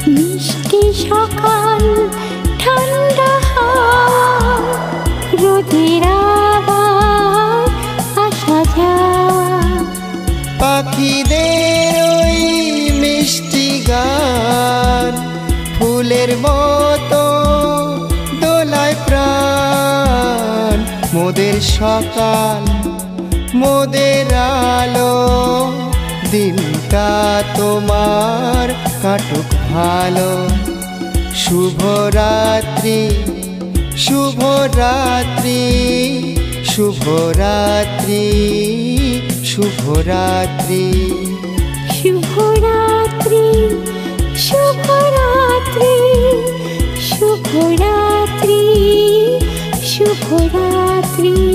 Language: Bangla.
মিষ্টি সকাল ঠান্ডা হাওয়া রোদের আবার আসা যাওয়া পাখিদের ওই মিষ্টি গান ফুলের মতো দোলায় প্রাণ মোদের সকাল মোদের আলো দিনটা তোমার কাটুক ভালো শুভরাত্রি শুভরাত্রি শুভরাত্রি শুভরাত্রি শুভরাত্রি শুভরাত্রি শুভরাত্রি শুভরাত্রি